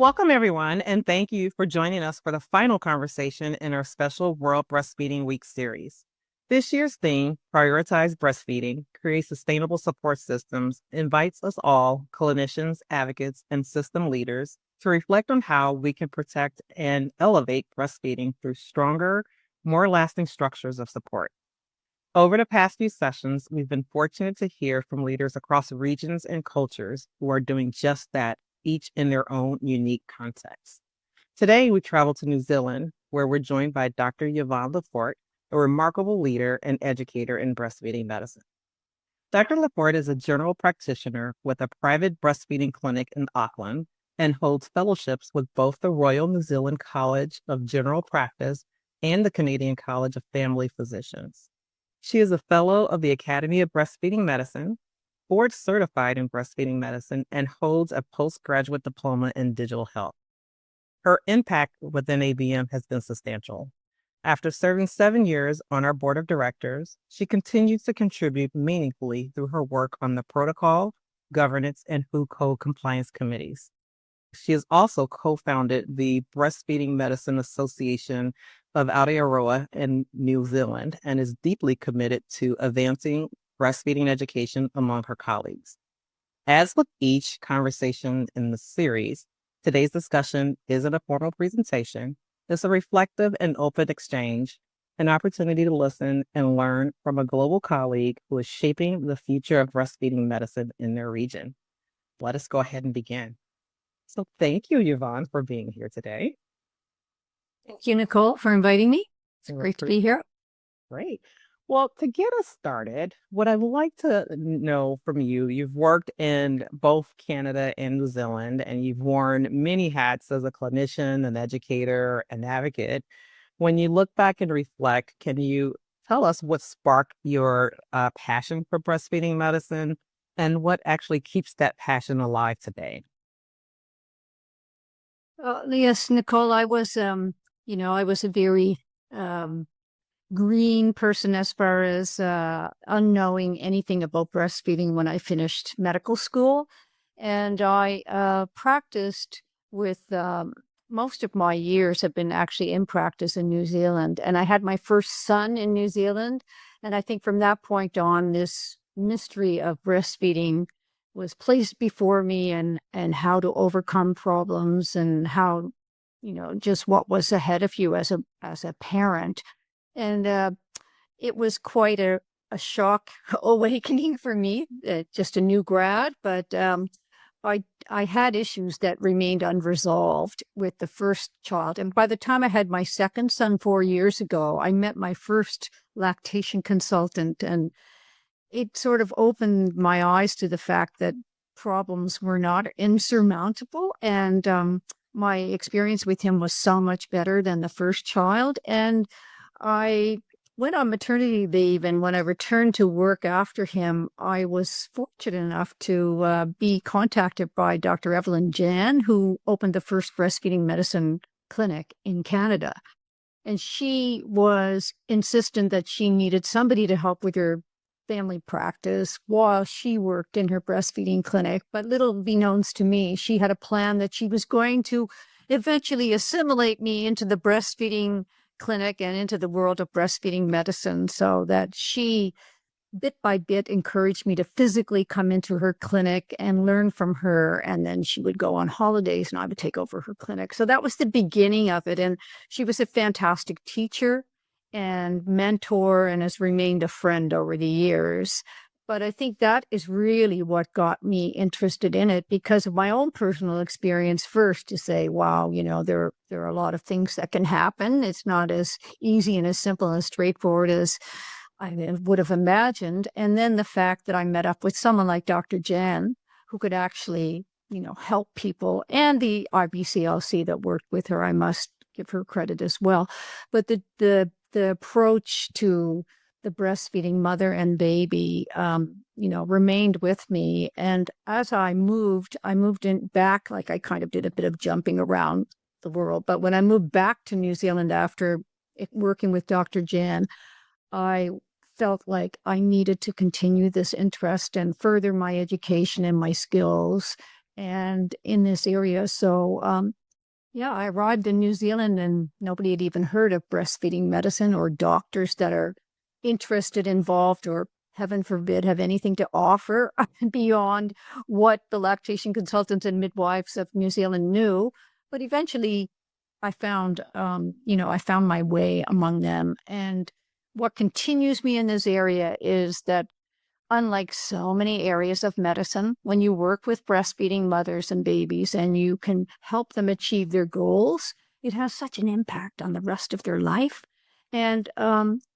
Welcome, everyone, and thank you for joining us for the final conversation in our special World Breastfeeding Week series. This year's theme, Prioritize Breastfeeding, Create Sustainable Support Systems, invites us all, clinicians, advocates, and system leaders, to reflect on how we can protect and elevate breastfeeding through stronger, more lasting structures of support. Over the past few sessions, we've been fortunate to hear from leaders across regions and cultures who are doing just that, each in their own unique context. Today, we travel to New Zealand, where we're joined by Dr. Yvonne Lefort, a remarkable leader and educator in breastfeeding medicine. Dr. Lefort is a general practitioner with a private breastfeeding clinic in Auckland and holds fellowships with both the Royal New Zealand College of General Practice and the Canadian College of Family Physicians. She is a fellow of the Academy of Breastfeeding Medicine, board certified in breastfeeding medicine, and holds a postgraduate diploma in digital health. Her impact within ABM has been substantial. After serving 7 years on our board of directors, she continues to contribute meaningfully through her work on the protocol, governance, and food code compliance committees. She has also co-founded the Breastfeeding Medicine Association of Aotearoa in New Zealand and is deeply committed to advancing breastfeeding education among her colleagues. As with each conversation in the series, today's discussion isn't a formal presentation. It's a reflective and open exchange, an opportunity to listen and learn from a global colleague who is shaping the future of breastfeeding medicine in their region. Let us go ahead and begin. So thank you, Yvonne, for being here today. Thank you, Nicole, for inviting me. It's great to be here. Great. Well, to get us started, what I'd like to know from you, you've worked in both Canada and New Zealand, and you've worn many hats as a clinician, an educator, an advocate. When you look back and reflect, can you tell us what sparked your passion for breastfeeding medicine and what actually keeps that passion alive today? Yes, Nicole, I was a very green person as far as unknowing anything about breastfeeding when I finished medical school. And I practiced with most of my years have been actually in practice in New Zealand. And I had my first son in New Zealand. And I think from that point on, this mystery of breastfeeding was placed before me and how to overcome problems and how, just what was ahead of you as a parent. And it was quite a shock awakening for me, just a new grad, but I had issues that remained unresolved with the first child. And by the time I had my second son 4 years ago, I met my first lactation consultant, and it sort of opened my eyes to the fact that problems were not insurmountable. And my experience with him was so much better than the first child. And I went on maternity leave, and when I returned to work after him, I was fortunate enough to be contacted by Dr. Evelyn Jan, who opened the first breastfeeding medicine clinic in Canada. And she was insistent that she needed somebody to help with her family practice while she worked in her breastfeeding clinic. But little beknowns to me, she had a plan that she was going to eventually assimilate me into the breastfeeding clinic and into the world of breastfeeding medicine, so that she bit by bit encouraged me to physically come into her clinic and learn from her. And then she would go on holidays and I would take over her clinic. So that was the beginning of it. And she was a fantastic teacher and mentor and has remained a friend over the years. But I think that is really what got me interested in it, because of my own personal experience first, to say, wow, there are a lot of things that can happen. It's not as easy and as simple and straightforward as I would have imagined. And then the fact that I met up with someone like Dr. Jan, who could actually, help people, and the IBCLC that worked with her, I must give her credit as well. But the approach to the breastfeeding mother and baby, remained with me. And as I moved in back, like I kind of did a bit of jumping around the world. But when I moved back to New Zealand after working with Dr. Jan, I felt like I needed to continue this interest and further my education and my skills and in this area. So, yeah, I arrived in New Zealand and nobody had even heard of breastfeeding medicine or doctors that are interested, involved, or heaven forbid, have anything to offer beyond what the lactation consultants and midwives of New Zealand knew. But eventually I found my way among them. And what continues me in this area is that unlike so many areas of medicine, when you work with breastfeeding mothers and babies and you can help them achieve their goals, it has such an impact on the rest of their life. And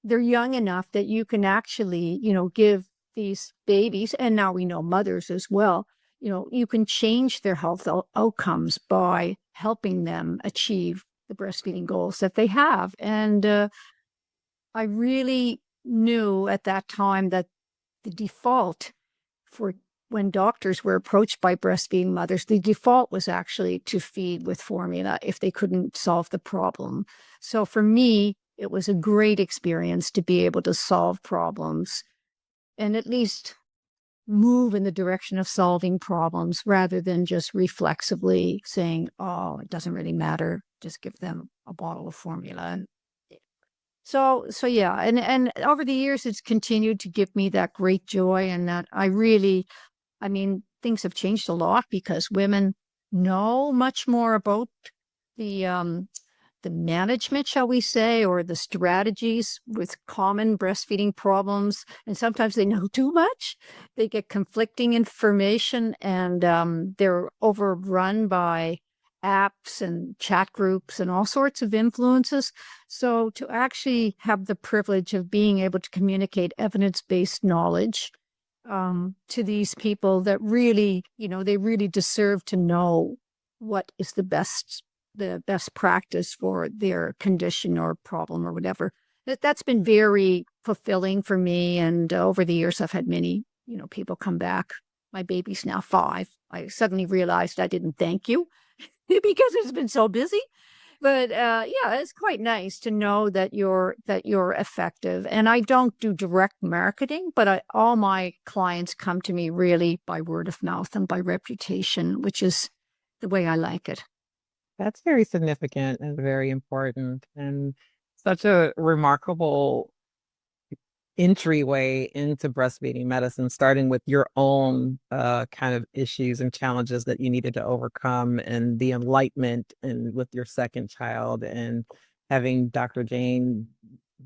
they're young enough that you can actually, give these babies, and now we know mothers as well, you can change their health outcomes by helping them achieve the breastfeeding goals that they have. And I really knew at that time that the default for when doctors were approached by breastfeeding mothers, the default was actually to feed with formula if they couldn't solve the problem. So for me, it was a great experience to be able to solve problems and at least move in the direction of solving problems rather than just reflexively saying, oh, it doesn't really matter. Just give them a bottle of formula. So yeah, and over the years, it's continued to give me that great joy, and that I mean, things have changed a lot because women know much more about the the management, shall we say, or the strategies with common breastfeeding problems. And sometimes they know too much. They get conflicting information, and they're overrun by apps and chat groups and all sorts of influences. So to actually have the privilege of being able to communicate evidence-based knowledge to these people that really, they really deserve to know what is the best practice for their condition or problem or whatever. That's been very fulfilling for me. And over the years, I've had many, people come back. My baby's now 5. I suddenly realized I didn't thank you because it's been so busy. But yeah, it's quite nice to know that you're effective. And I don't do direct marketing, but all my clients come to me really by word of mouth and by reputation, which is the way I like it. That's very significant and very important, and such a remarkable entryway into breastfeeding medicine, starting with your own kind of issues and challenges that you needed to overcome, and the enlightenment and with your second child, and having Dr. Jane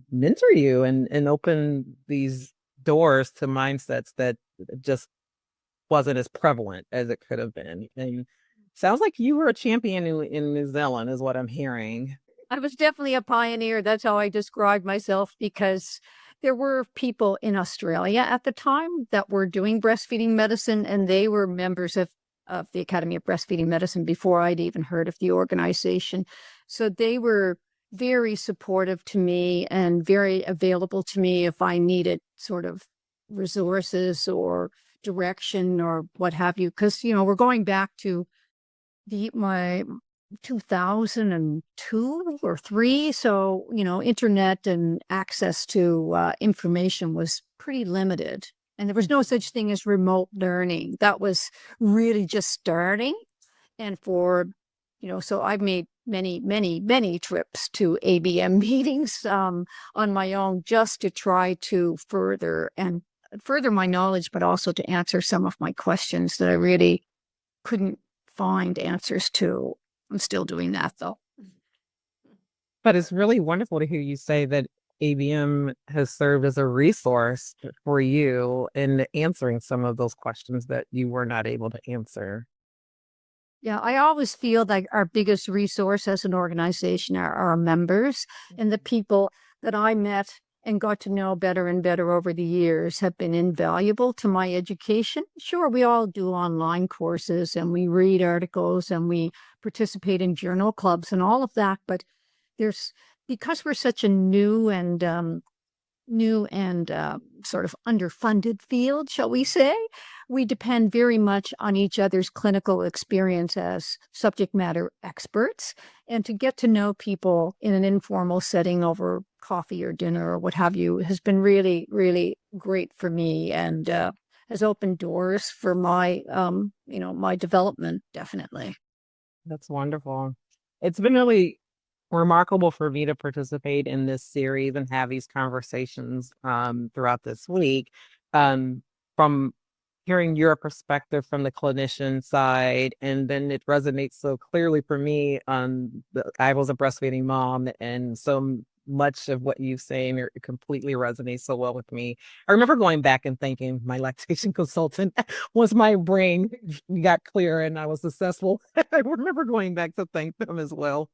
mentor you and open these doors to mindsets that just wasn't as prevalent as it could have been. And sounds like you were a champion in New Zealand, is what I'm hearing. I was definitely a pioneer. That's how I described myself, because there were people in Australia at the time that were doing breastfeeding medicine, and they were members of the Academy of Breastfeeding Medicine before I'd even heard of the organization. So they were very supportive to me and very available to me if I needed sort of resources or direction or what have you. Because, we're going back to my 2002 or 3. So, internet and access to information was pretty limited. And there was no such thing as remote learning. That was really just starting. And so I've made many, many, many trips to ABM meetings on my own just to try to further my knowledge, but also to answer some of my questions that I really couldn't find answers to. I'm still doing that though. But it's really wonderful to hear you say that ABM has served as a resource for you in answering some of those questions that you were not able to answer. Yeah, I always feel like our biggest resource as an organization are our members, and the people that I met and got to know better and better over the years have been invaluable to my education. Sure, we all do online courses and we read articles and we participate in journal clubs and all of that, but there's because we're such a new and sort of underfunded field, shall we say, we depend very much on each other's clinical experience as subject matter experts. And to get to know people in an informal setting over coffee or dinner or what have you has been really, really great for me. And has opened doors for my, my development, definitely. That's wonderful. It's been really remarkable for me to participate in this series and have these conversations throughout this week. From hearing your perspective from the clinician side, and then it resonates so clearly for me. I was a breastfeeding mom, and so much of what you say and it completely resonates so well with me. I remember going back and thanking my lactation consultant once my brain got clear and I was successful. I remember going back to thank them as well.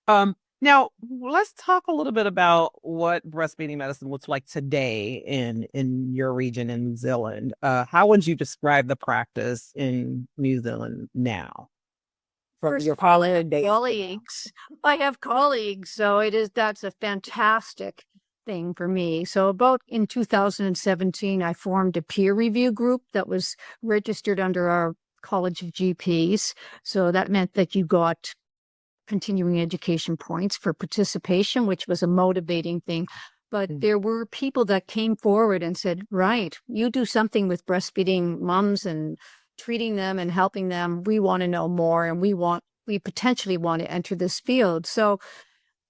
Now let's talk a little bit about what breastfeeding medicine looks like today in your region in New Zealand. How would you describe the practice in New Zealand now? From First your of all, I have days. colleagues. I have colleagues, so that's a fantastic thing for me. So about in 2017, I formed a peer review group that was registered under our College of GPs. So that meant that you got continuing education points for participation, which was a motivating thing. But there were people that came forward and said, right, you do something with breastfeeding moms and treating them and helping them. We want to know more, and we potentially want to enter this field. So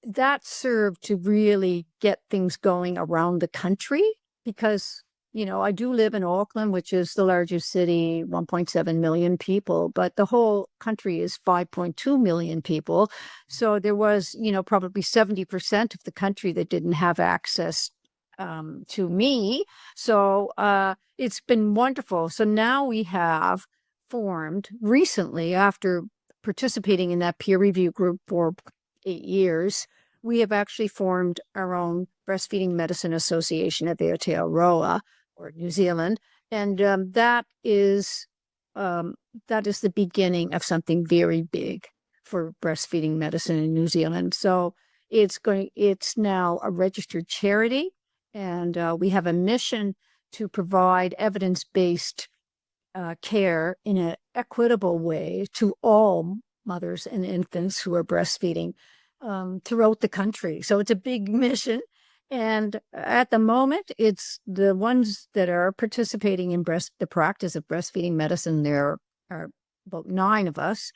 that served to really get things going around the country because, I do live in Auckland, which is the largest city, 1.7 million people, but the whole country is 5.2 million people. So there was, probably 70% of the country that didn't have access to me. So it's been wonderful. So now we have formed recently, after participating in that peer review group for 8 years, we have actually formed our own breastfeeding medicine association at the Aotearoa, or New Zealand, and that is the beginning of something very big for breastfeeding medicine in New Zealand. So it's now a registered charity, and we have a mission to provide evidence-based care in an equitable way to all mothers and infants who are breastfeeding throughout the country. So it's a big mission. And at the moment, it's the ones that are participating in the practice of breastfeeding medicine. There are about 9 of us.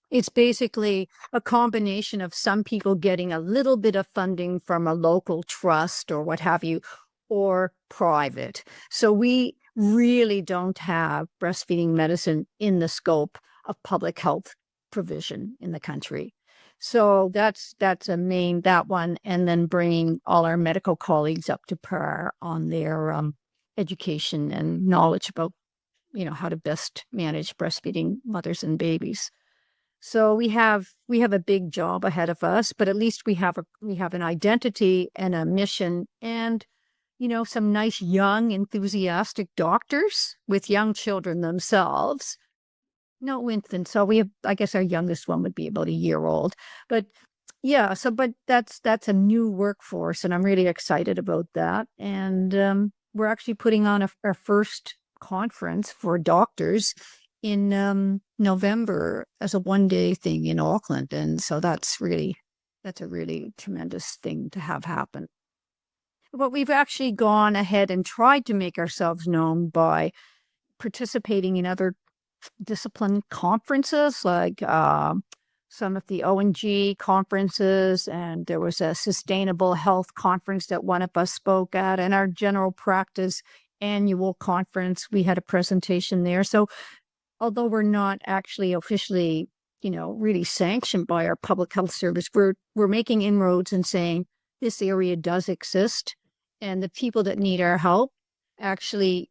It's basically a combination of some people getting a little bit of funding from a local trust or what have you, or private. So we really don't have breastfeeding medicine in the scope of public health provision in the country. So that's that one, and then bringing all our medical colleagues up to par on their education and knowledge about how to best manage breastfeeding mothers and babies. So we have a big job ahead of us, but at least we have an identity and a mission, and some nice young enthusiastic doctors with young children themselves. No infants. So I guess our youngest one would be about a year old. But yeah, but that's a new workforce, and I'm really excited about that. And we're actually putting on our first conference for doctors in November as a one-day thing in Auckland. And so that's a really tremendous thing to have happen. But we've actually gone ahead and tried to make ourselves known by participating in other discipline conferences, like some of the ONG conferences, and there was a sustainable health conference that one of us spoke at, and our general practice annual conference, we had a presentation there. So although we're not actually officially, really sanctioned by our public health service, we're making inroads and saying this area does exist, and the people that need our help actually,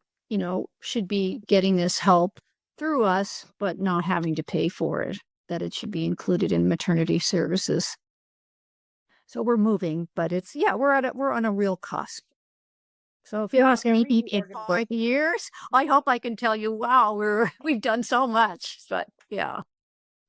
should be getting this help through us, but not having to pay for it, that it should be included in maternity services. So we're moving, but we're on a real cusp. So if you ask me in 5 years, I hope I can tell you, wow, we've done so much. But yeah.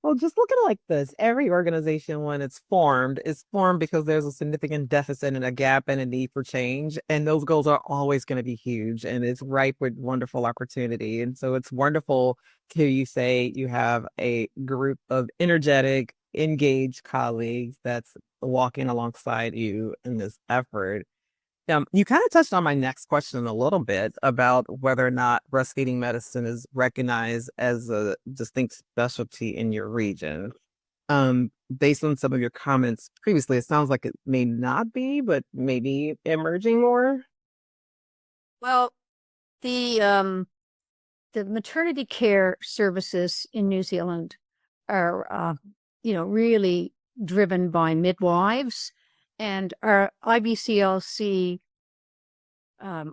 Well, just look at it like this. Every organization, when it's formed, is formed because there's a significant deficit and a gap and a need for change. And those goals are always going to be huge, and it's ripe with wonderful opportunity. And so it's wonderful to you say you have a group of energetic, engaged colleagues that's walking alongside you in this effort. You kind of touched on my next question a little bit about whether or not breastfeeding medicine is recognized as a distinct specialty in your region. Based on some of your comments previously, it sounds like it may not be, but maybe emerging more. Well, the maternity care services in New Zealand are, really driven by midwives, and our IBCLC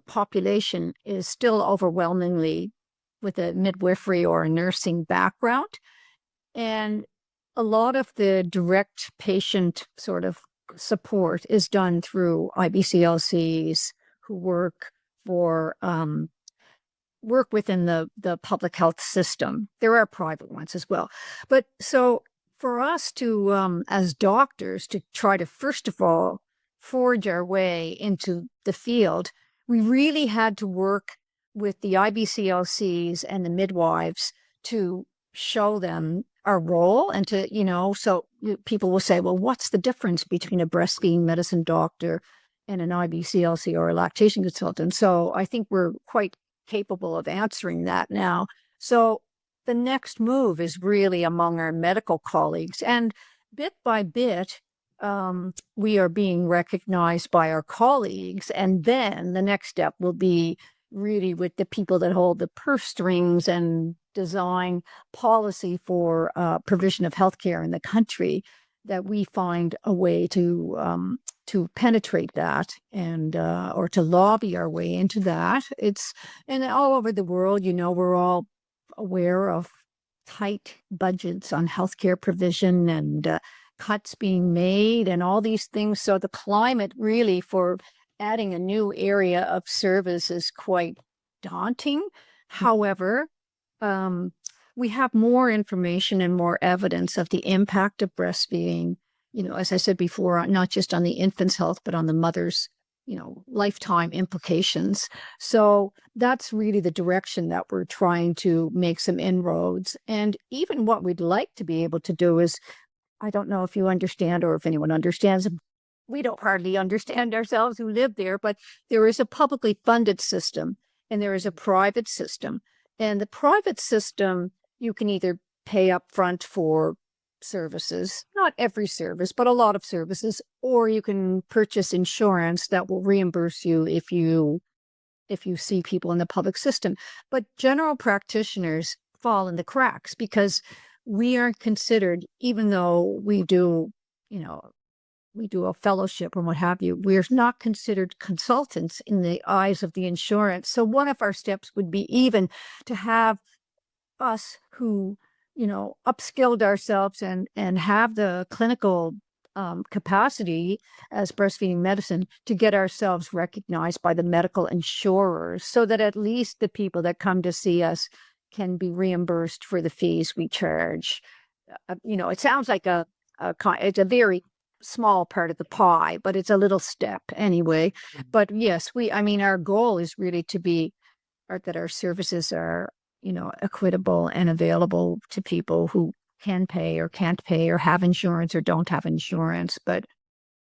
population is still overwhelmingly with a midwifery or a nursing background. And a lot of the direct patient sort of support is done through IBCLCs who for work within the public health system. There are private ones as well. But so for us to, as doctors, to try to, first of all, forge our way into the field, we really had to work with the IBCLCs and the midwives to show them our role and to, so people will say, well, what's the difference between a breastfeeding medicine doctor and an IBCLC or a lactation consultant? So I think we're quite capable of answering that now. So the next move is really among our medical colleagues. And bit by bit, we are being recognized by our colleagues. And then the next step will be really with the people that hold the purse strings and design policy for provision of healthcare in the country, that we find a way to penetrate that and or to lobby our way into that. It's and all over the world, we're all aware of tight budgets on healthcare provision and cuts being made and all these things. So the climate really for adding a new area of service is quite daunting. However, we have more information and more evidence of the impact of breastfeeding, as I said before, not just on the infant's health, but on the mother's, lifetime implications. So that's really the direction that we're trying to make some inroads. And even what we'd like to be able to do is, I don't know if you understand or if anyone understands, we don't hardly understand ourselves who live there, but there is a publicly funded system and there is a private system. And the private system, you can either pay up front for services, not every service, but a lot of services, or you can purchase insurance that will reimburse you if you see people in the public system. But general practitioners fall in the cracks because we aren't considered, even though we do a fellowship or what have you, we're not considered consultants in the eyes of the insurance. So one of our steps would be even to have us who, upskilled ourselves and have the clinical capacity as breastfeeding medicine to get ourselves recognized by the medical insurers so that at least the people that come to see us can be reimbursed for the fees we charge. It sounds like it's a very small part of the pie, but it's a little step anyway. But yes, our goal is really to be that our services are, equitable and available to people who can pay or can't pay or have insurance or don't have insurance. But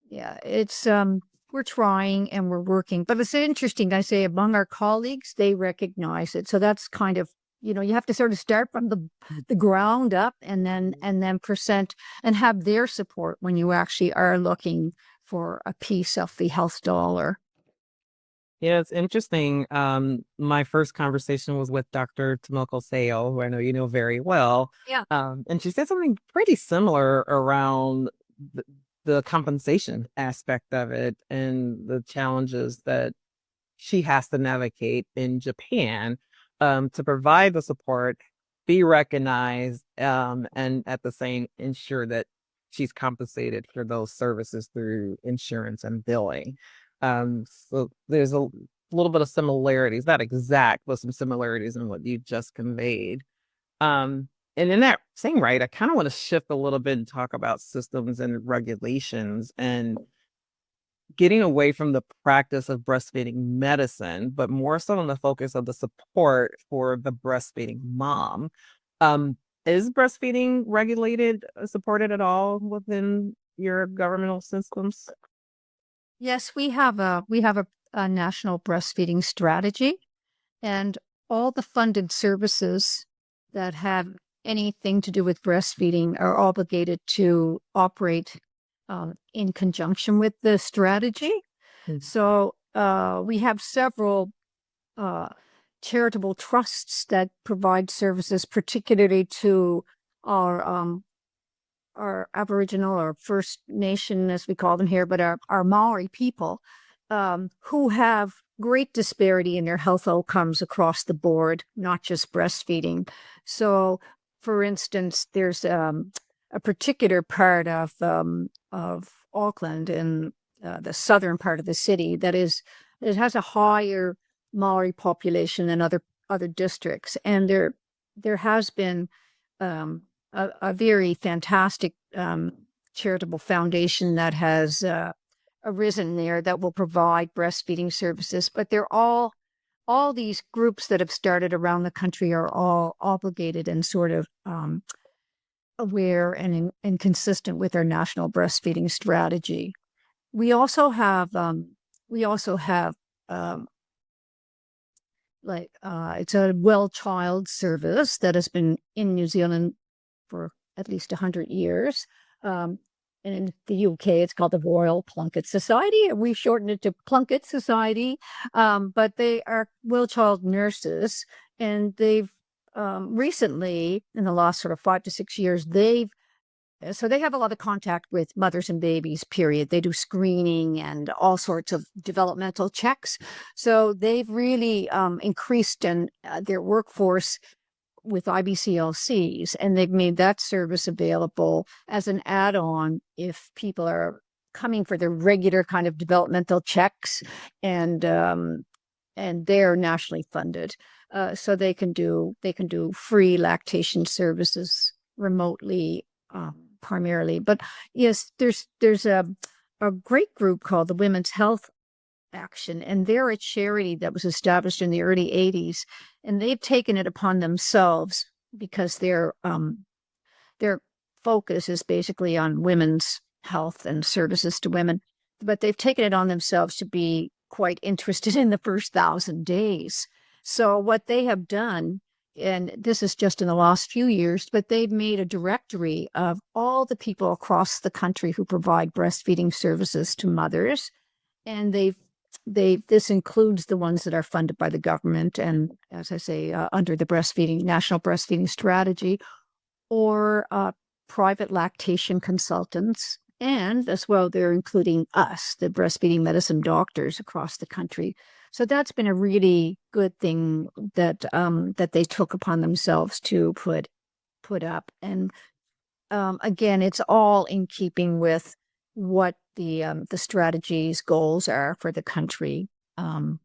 yeah, it's we're trying and we're working. But it's interesting, I say, among our colleagues, they recognize it. So that's kind of, you have to sort of start from the ground up and then present and have their support when you actually are looking for a piece of the health dollar. Yeah, it's interesting. My first conversation was with Dr. Tomoko Seo, who I know you know very well. Yeah. And she said something pretty similar around the, the compensation aspect of it and the challenges that she has to navigate in Japan to provide the support, be recognized, and at the same ensure that she's compensated for those services through insurance and billing. So there's a little bit of similarities, not exact, but some similarities in what you just conveyed. And in that same right, I kind of want to shift a little bit and talk about systems and regulations and getting away from the practice of breastfeeding medicine, but more so on the focus of the support for the breastfeeding mom. Um, is breastfeeding regulated, supported at all within your governmental systems? Yes, a national breastfeeding strategy, and all the funded services that have anything to do with breastfeeding are obligated to operate in conjunction with the strategy. Mm. So we have several uh, charitable trusts that provide services, particularly to our our Aboriginal or First Nation, as we call them here, but our Maori people, who have great disparity in their health outcomes across the board, not just breastfeeding. So, for instance, there's a particular part of Auckland in the southern part of the city it has a higher Maori population than other districts, and there has been um, a very fantastic charitable foundation that has arisen there that will provide breastfeeding services. But they're all these groups that have started around the country are all obligated and sort of aware and consistent with our national breastfeeding strategy. We also have we also have um, it's a well child service that has been in New Zealand for at least 100 years. Um, and in the UK, it's called the Royal Plunket Society. We shortened it to Plunket Society. But they are well child nurses. And they've recently, in the last sort of 5 to 6 years, they have a lot of contact with mothers and babies, period. They do screening and all sorts of developmental checks. So they've really increased their workforce with IBCLCs, and they've made that service available as an add-on if people are coming for their regular kind of developmental checks, and they're nationally funded, so they can do free lactation services remotely, primarily. But yes, there's a great group called the Women's Health Action, and they're a charity that was established in the early 80s, and they've taken it upon themselves because their focus is basically on women's health and services to women, but they've taken it on themselves to be quite interested in the first 1,000 days. So what they have done, and this is just in the last few years, but they've made a directory of all the people across the country who provide breastfeeding services to mothers, and this includes the ones that are funded by the government and, as I say, under the breastfeeding national breastfeeding strategy, or private lactation consultants. And as well, they're including us, the breastfeeding medicine doctors across the country. So that's been a really good thing that they took upon themselves to put up. And again, it's all in keeping with what the strategy's goals are for the country. Um,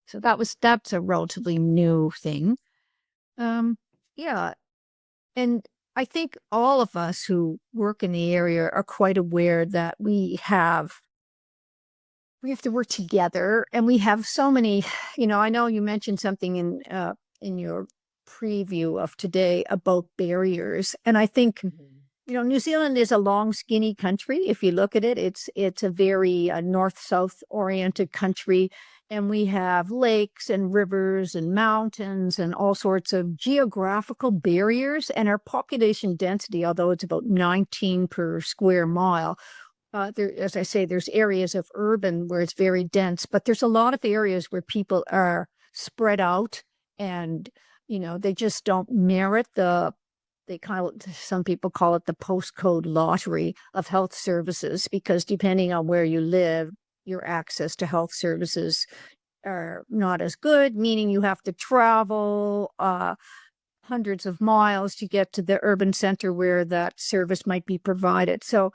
so that's a relatively new thing. Um, yeah, and I think all of us who work in the area are quite aware that we have to work together, and we have so many. I know you mentioned something in your preview of today about barriers, and I think Mhm. New Zealand is a long, skinny country. If you look at it, it's a very north-south oriented country, and we have lakes and rivers and mountains and all sorts of geographical barriers. And our population density, although it's about 19 per square mile, as I say, there's areas of urban where it's very dense, but there's a lot of areas where people are spread out, and they just don't merit some people call it the postcode lottery of health services, because depending on where you live, your access to health services are not as good, meaning you have to travel hundreds of miles to get to the urban center where that service might be provided. So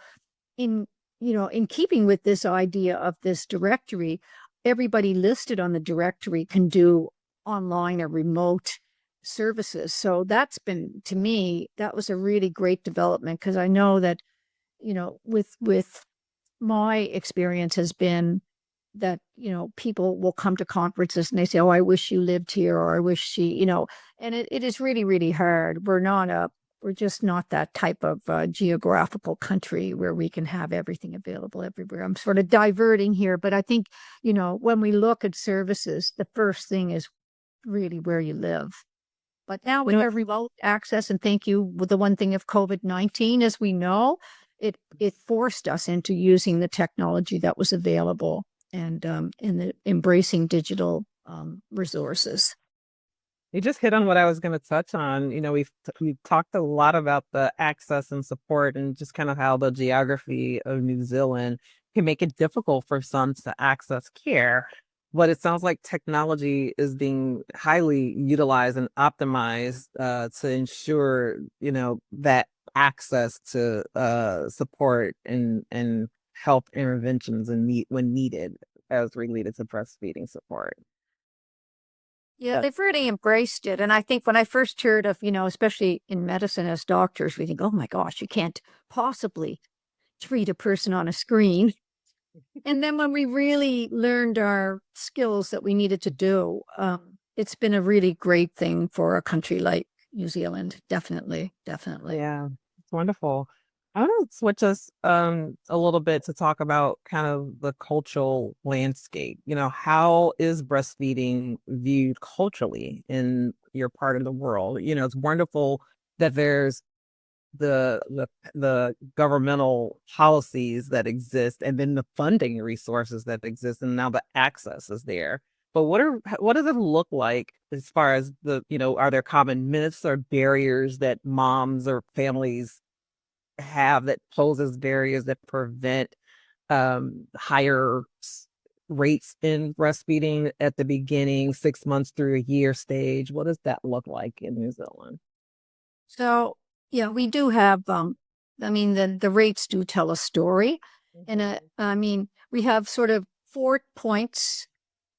in in keeping with this idea of this directory, everybody listed on the directory can do online or remote services. So that's been, to me, that was a really great development, because I know that with my experience has been that people will come to conferences and they say, oh, I wish you lived here, or I wish and it is really, really hard. We're just not that type of geographical country where we can have everything available everywhere. I'm sort of diverting here, but I think, when we look at services, the first thing is really where you live. But now with our remote access, and thank you, with the one thing of COVID-19, as we know, it forced us into using the technology that was available and in the embracing digital resources. You just hit on what I was going to touch on. We've talked a lot about the access and support and just kind of how the geography of New Zealand can make it difficult for some to access care. But it sounds like technology is being highly utilized and optimized to ensure, that access to support and health interventions when needed as related to breastfeeding support. Yeah, they've really embraced it. And I think when I first heard of, especially in medicine as doctors, we think, oh my gosh, you can't possibly treat a person on a screen. And then when we really learned our skills that we needed to do, it's been a really great thing for a country like New Zealand. Definitely, definitely. Yeah, it's wonderful. I want to switch us a little bit to talk about kind of the cultural landscape. How is breastfeeding viewed culturally in your part of the world? It's wonderful that there's the governmental policies that exist and then the funding resources that exist and now the access is there. But what does it look like as far as are there common myths or barriers that moms or families have that poses barriers that prevent higher rates in breastfeeding at the beginning, 6 months through a year stage? What does that look like in New Zealand? So, yeah, we do have, the rates do tell a story. And we have sort of 4 points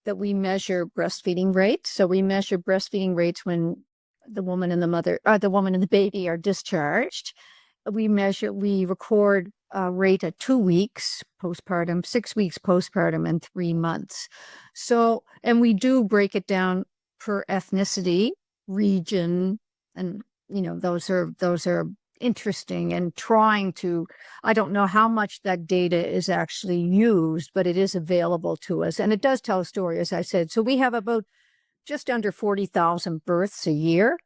that we measure breastfeeding rates. So we measure breastfeeding rates when the woman and the baby are discharged. We record a rate at 2 weeks postpartum, 6 weeks postpartum, and 3 months. So, and we do break it down per ethnicity, region, and those are interesting and trying to, I don't know how much that data is actually used, but it is available to us. And it does tell a story, as I said. So we have about just under 40,000 births a year.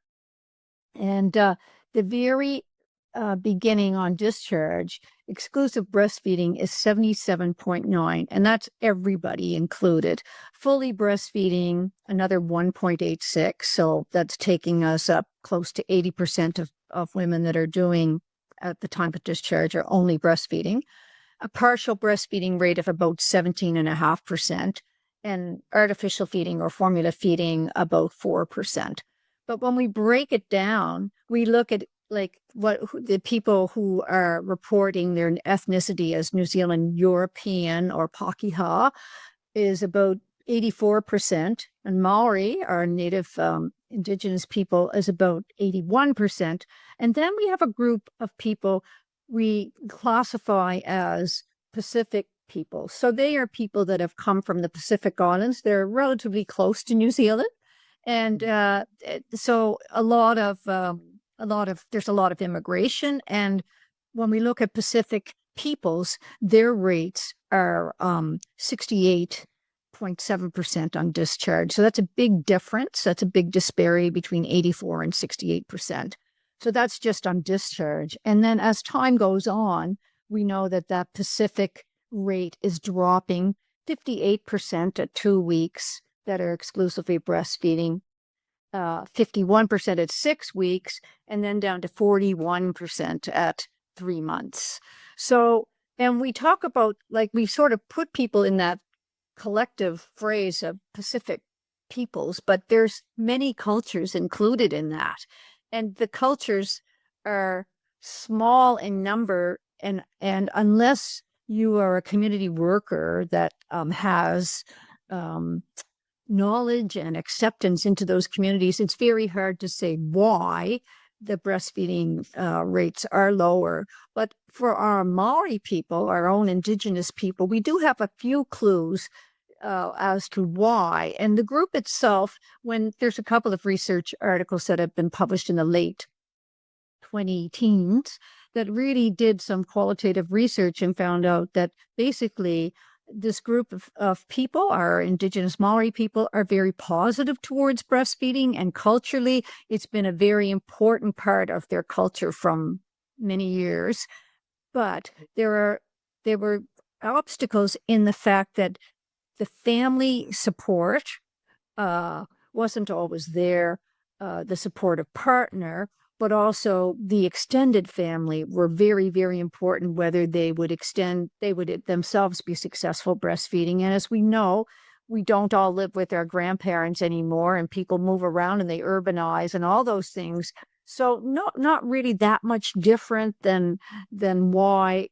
And the very beginning on discharge, exclusive breastfeeding is 77.9, and that's everybody included. Fully breastfeeding, another 1.86. So that's taking us up close to 80% of women that are doing at the time of discharge are only breastfeeding. A partial breastfeeding rate of about 17.5%, and artificial feeding or formula feeding about 4%. But when we break it down, we look at the people who are reporting their ethnicity as New Zealand European or Pakeha is about 84%, and Maori, our native indigenous people, is about 81%. And then we have a group of people we classify as Pacific people. So they are people that have come from the Pacific Islands. They're relatively close to New Zealand. And so there's a lot of immigration. And when we look at Pacific peoples, their rates are 68.7% on discharge. So that's a big difference. That's a big disparity between 84 and 68%. So that's just on discharge. And then as time goes on, we know that Pacific rate is dropping 58% at 2 weeks that are exclusively breastfeeding, 51% at 6 weeks, and then down to 41% at 3 months. So, and we talk about, we sort of put people in that collective phrase of Pacific peoples, but there's many cultures included in that. And the cultures are small in number, and unless you are a community worker that has knowledge and acceptance into those communities, it's very hard to say why the breastfeeding rates are lower. But for our Maori people, our own Indigenous people, we do have a few clues as to why. And the group itself, when there's a couple of research articles that have been published in the late 20 teens that really did some qualitative research and found out that basically this group of people, our Indigenous Maori people, are very positive towards breastfeeding, and culturally, it's been a very important part of their culture from many years. But there were obstacles in the fact that the family support wasn't always there, the supportive partner, but also the extended family were very, very important, whether they would themselves be successful breastfeeding. And as we know, we don't all live with our grandparents anymore, and people move around and they urbanize and all those things. So not really that much different than why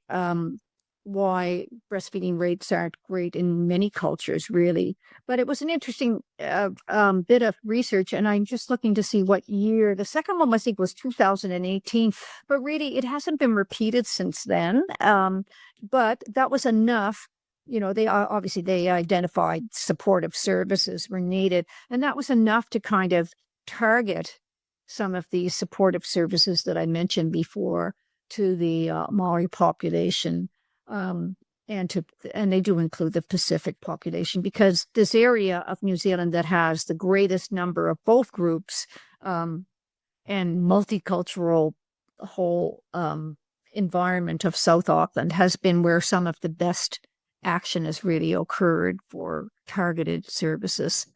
breastfeeding rates aren't great in many cultures, really. But it was an interesting bit of research, and I'm just looking to see what year. The second one, I think, was 2018, but really it hasn't been repeated since then. But that was enough. They obviously they identified supportive services were needed, and that was enough to kind of target some of these supportive services that I mentioned before to the Maori population. And they do include the Pacific population, because this area of New Zealand that has the greatest number of both groups and multicultural whole environment of South Auckland has been where some of the best action has really occurred for targeted services.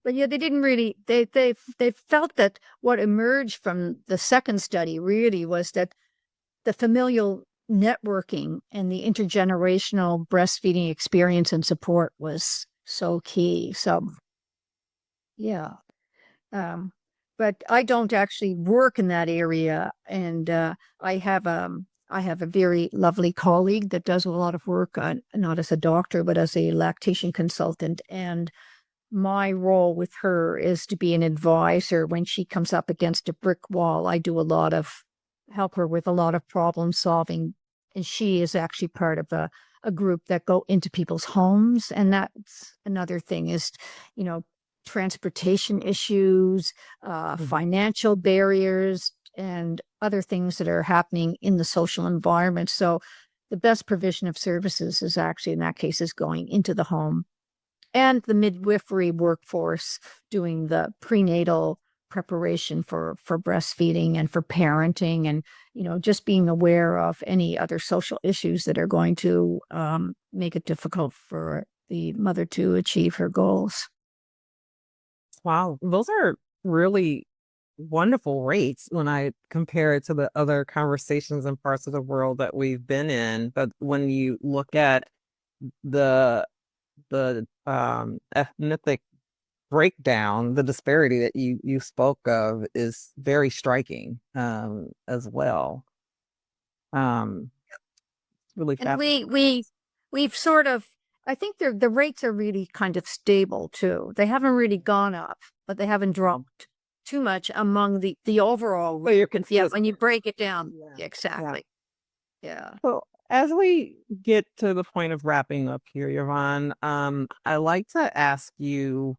But yeah, they didn't really. They felt that what emerged from the second study really was that the familial networking and the intergenerational breastfeeding experience and support was so key. So, yeah. But I don't actually work in that area, and I have a very lovely colleague that does a lot of work not as a doctor, but as a lactation consultant. And my role with her is to be an advisor when she comes up against a brick wall. I do a lot of help her with a lot of problem solving. And she is actually part of a group that go into people's homes. And that's another thing is, transportation issues, financial barriers, and other things that are happening in the social environment. So the best provision of services is actually, in that case, is going into the home. And the midwifery workforce doing the prenatal preparation for breastfeeding and for parenting, and just being aware of any other social issues that are going to make it difficult for the mother to achieve her goals. Wow, those are really wonderful rates when I compare it to the other conversations and parts of the world that we've been in. But when you look at the ethnic breakdown, the disparity that you spoke of is very striking as well. Really And fascinating. we've sort of, I think the rates are really kind of stable too. They haven't really gone up, but they haven't dropped too much among the overall. So you're Yeah, consistent. when you break it down, Yeah. exactly. Yeah. So as we get to the point of wrapping up here, Yvonne, I like to ask you,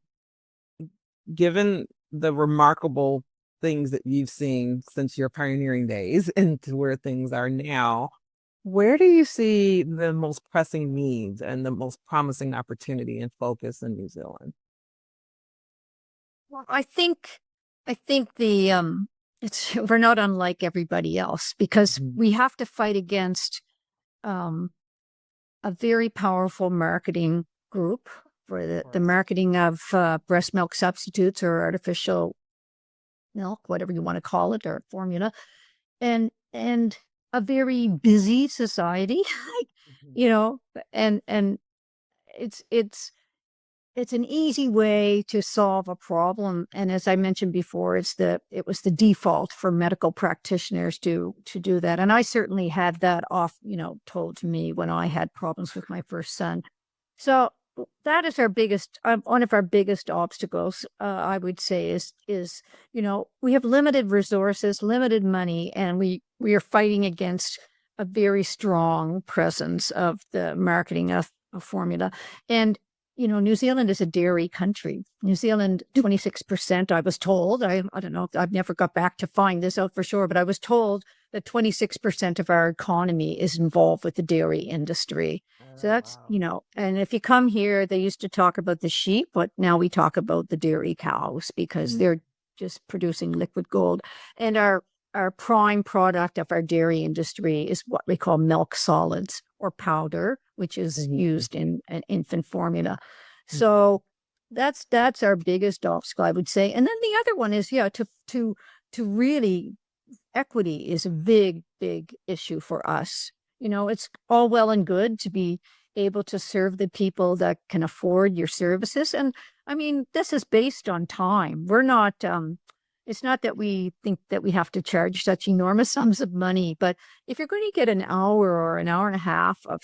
given the remarkable things that you've seen since your pioneering days into where things are now, where do you see the most pressing needs and the most promising opportunity and focus in New Zealand? Well, I think it's we're not unlike everybody else, because we have to fight against um a very powerful marketing group for the marketing of breast milk substitutes or artificial milk, whatever you want to call it, or formula, and a very busy society, you know, and it's it's it's an easy way to solve a problem. And as I mentioned before, it was the default for medical practitioners to do that. And I certainly had that told to me when I had problems with my first son. So that is our biggest, one of our biggest obstacles, I would say, is we have limited resources, limited money, and we are fighting against a very strong presence of the marketing of formula. And New Zealand is a dairy country. New Zealand, 26%, I was told. I don't know. I've never got back to find this out for sure, but I was told that 26% of our economy is involved with the dairy industry. So Oh, that's, wow. and if you come here, they used to talk about the sheep, but now we talk about the dairy cows because they're just producing liquid gold. And our prime product of our dairy industry is what we call milk solids or powder, which is Mhm. used in an infant formula. Mhm. So that's our biggest obstacle, I would say. And then the other one is, to really equity is a big, big issue for us. It's all well and good to be able to serve the people that can afford your services. And I mean, this is based on time. We're not, it's not that we think that we have to charge such enormous sums of money, but if you're going to get an hour or an hour and a half of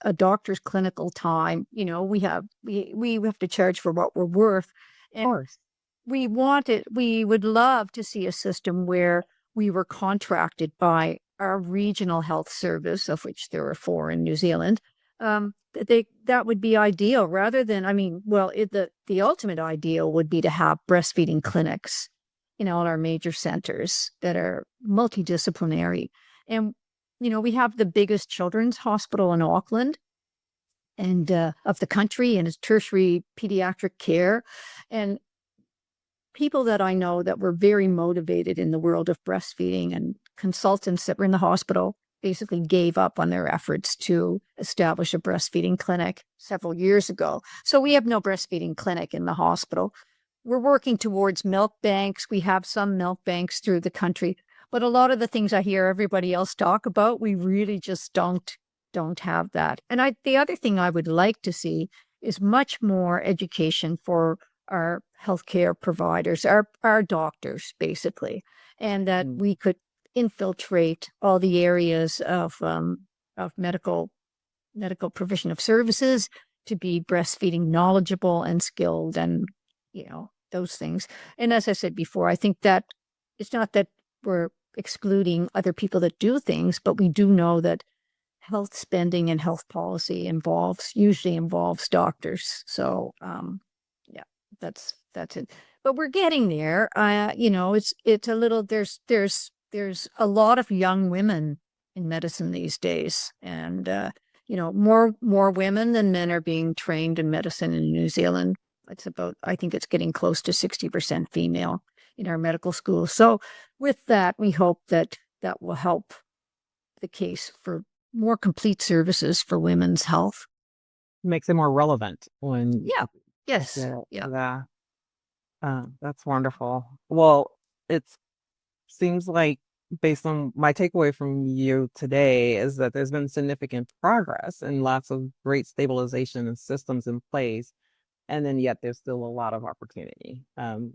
a doctor's clinical time, we have to charge for what we're worth. Of And course. we would love to see a system where we were contracted by our regional health service, of which there are 4 in New Zealand. That would be ideal rather than, I mean, well, the ultimate ideal would be to have breastfeeding clinics, in our major centers that are multidisciplinary. And, we have the biggest children's hospital in Auckland and of the country, and it's tertiary pediatric care. And people that I know that were very motivated in the world of breastfeeding, and consultants that were in the hospital basically gave up on their efforts to establish a breastfeeding clinic several years ago. So we have no breastfeeding clinic in the hospital. We're working towards milk banks. We have some milk banks through the country, but a lot of the things I hear everybody else talk about, we really just don't have that. And the other thing I would like to see is much more education for our healthcare providers, our doctors, basically, and that Mm. we could infiltrate all the areas of medical provision of services to be breastfeeding knowledgeable and skilled, and those things. And as I said before, I think that it's not that we're excluding other people that do things, but we do know that health spending and health policy usually involves doctors. So yeah, that's it. But we're getting there. It's a little there's a lot of young women in medicine these days, and more women than men are being trained in medicine in New Zealand. I think it's getting close to 60% female in our medical schools. So with that, we hope that that will help the case for more complete services for women's health. Makes it more relevant when, Yeah. Yes. yeah, Yeah. yeah. That's wonderful. Well, it seems like, based on my takeaway from you today, is that there's been significant progress and lots of great stabilization and systems in place, and then yet there's still a lot of opportunity.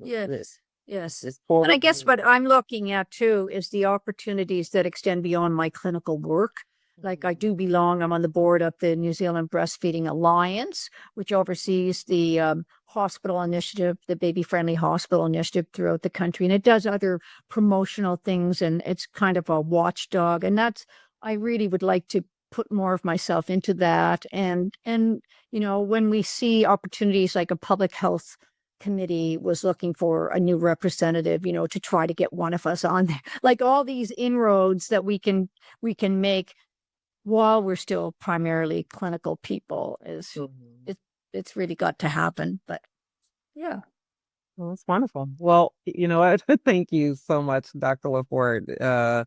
Yes. Yes. It's And I forward. guess what I'm looking at too is the opportunities that extend beyond my clinical work. Like I'm on the board of the New Zealand Breastfeeding Alliance, which oversees the hospital initiative, the baby friendly hospital initiative throughout the country. And it does other promotional things, and it's kind of a watchdog. And I really would like to put more of myself into that. And when we see opportunities like a public health committee was looking for a new representative, to try to get one of us on there, like all these inroads that we can make while we're still primarily clinical people Mhm. it, it's really got to happen. But yeah. Well, that's wonderful. Well, you know what? Thank you so much, Dr. Lefort.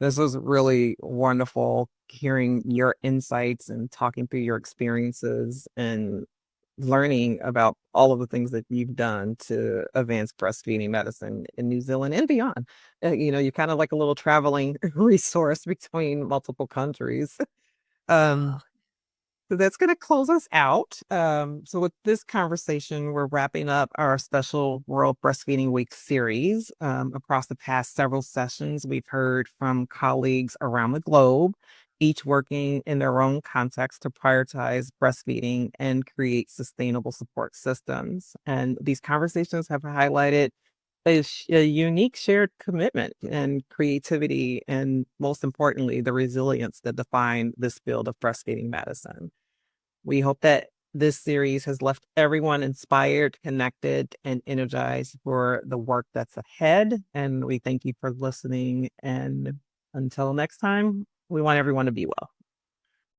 This was really wonderful hearing your insights and talking through your experiences and learning about all of the things that you've done to advance breastfeeding medicine in New Zealand and beyond. You're kind of like a little traveling resource between multiple countries. Um, Oh, so that's going to close us out. So with this conversation, we're wrapping up our special World Breastfeeding Week series. Across the past several sessions, we've heard from colleagues around the globe, each working in their own context to prioritize breastfeeding and create sustainable support systems. And these conversations have highlighted a unique shared commitment and creativity, and most importantly, the resilience that define this field of breastfeeding medicine. We hope that This series has left everyone inspired, connected, and energized for the work that's ahead. And we thank you for listening. And until next time, we want everyone to be well.